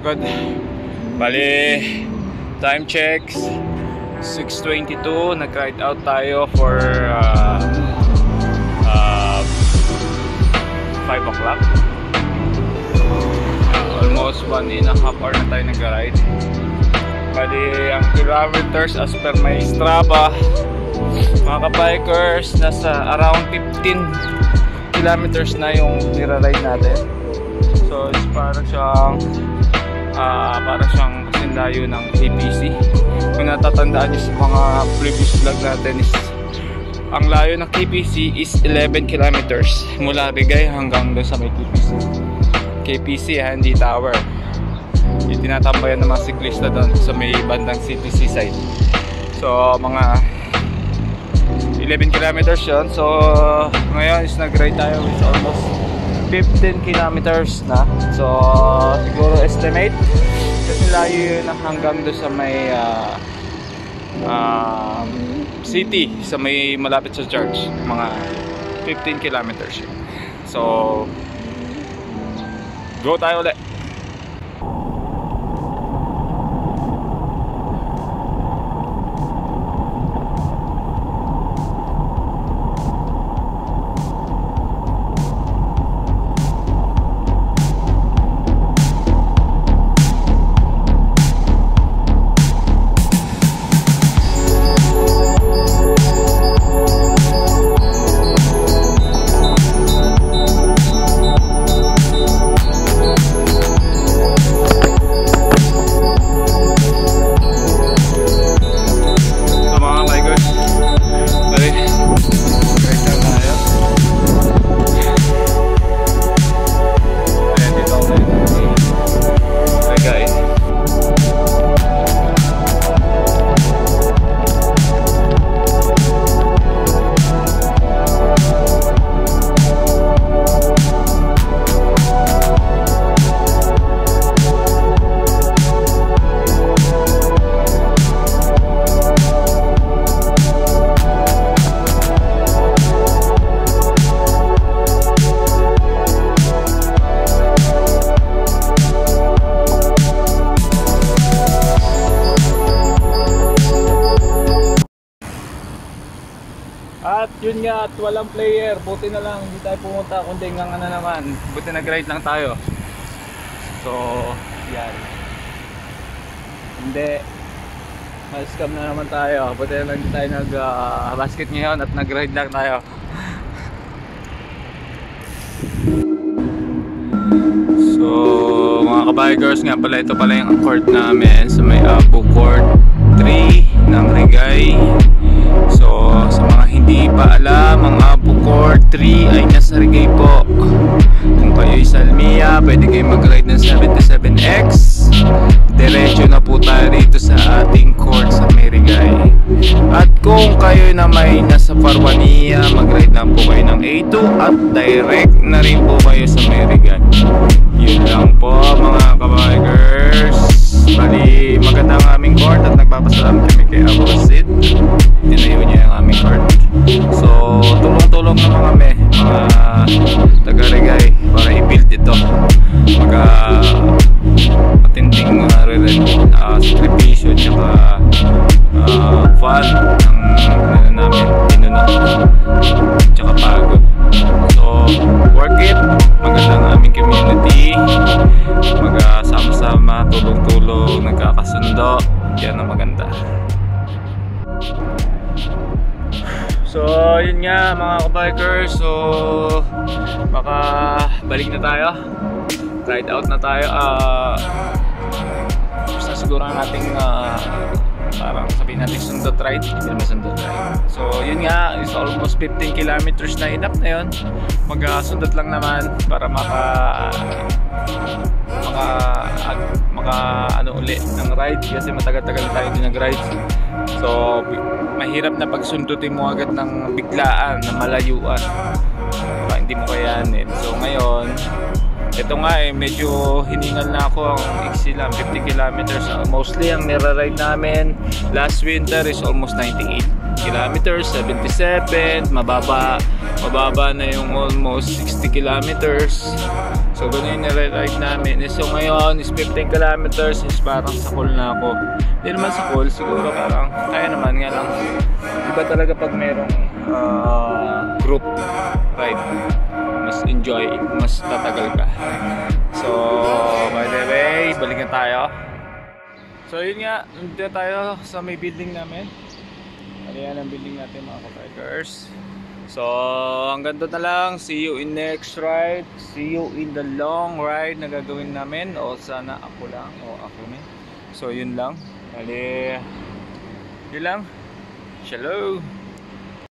pagod. Bali, time checks 6:22. Nag-ride out tayo for 5 o'clock. Almost 1.5 hour na tayo nag-ride. Bali, ang kilometers as per my Strava, mga ka-bikers, nasa around 15 kilometers na yung nira-ride natin. So it's parang siyang kasing layo ng KPC. Kung natatandaan nyo sa mga previous vlog natin, is ang layo ng KPC is 11 kilometers mula Rigay hanggang doon sa may KPC, hindi tower. Yung tinatambayan ng mga siklista doon sa may bandang city seaside. So mga 11 kilometers yun. So ngayon is nag-ride tayo with almost 15 kilometers na. So siguro estimate kasi layo yun hanggang doon sa may city, sa may malapit sa church. Mga 15 kilometers yun. So go tayo ulit. At yun nga, at walang player. Buti na lang hindi tayo pumunta, kundi hanggang ano naman, buti nag-ride lang tayo. So yan, hindi ma-scam na naman tayo. Buti na lang hindi tayo nag-basket ngayon at nag-ride lang tayo. So mga ka-bikers, nga pala, ito pala yung court namin sa may Abu Court 3 ng Rigay. So sa mga hindi pa alam, ang Abu Court 3 ay nasa Rigay po. Kung kayo'y Salmia, pwede kayo mag-ride ng 77X. Diretso na po tayo rito sa ating court sa may Rigay. At kung kayo na may nasa Parwania, mag-ride lang po kayo ng A2 at direct na rin po kayo sa may Rigay. Yun lang po mga ka-bikers. Bali, maganda ang aming court at nagpapasalamat kami kay Abu Sid. Tinayo niya ang aming court. So tulong-tulong naman kami mga taga-Rigay para i-build ito. Matinding sakripisyo at saka fun ng namin, tinunok at saka pagod. So work it. Maganda ang aming community. Sama-sama, tulong-tulong, nagkakasundo. Yan ang maganda. So yun nga mga ka-bikers. So baka balik na tayo, ride out na tayo. Basta siguro nating parang sabihin natin sundot ride, hindi naman sundot ride. So yun nga, is almost 15 kilometers na, enough na yun. Mag-sundot lang naman para maka ano uli ng ride, kasi matagal-tagal tayo din nag-ride. So mahirap na pagsundutin mo agad ng biglaan na malayuan, hindi mo kayanin. So ngayon, ito nga medyo hiningal na ako. Ang iksi lang, 50 kilometers. Mostly ang nira-ride namin last winter is almost 98 kilometers, 77, mababa na yung almost 60 kilometers. So ganun yung nire-ride namin. So ngayon is 15 kilometers, is parang sakol na ako. Hindi naman sakol, siguro parang kaya naman nga lang. Iba talaga pag merong group ride, mas enjoy, mas tatagal ka. So by the way, balikan tayo. So yun nga, nandito tayo sa may building namin. Ano yan ang building natin mga kabikers. So hanggang doon na lang. See you in next ride. See you in the long ride na gagawin namin. O sana ako lang o ako na. So yun lang. Bali, yun lang. Shalom.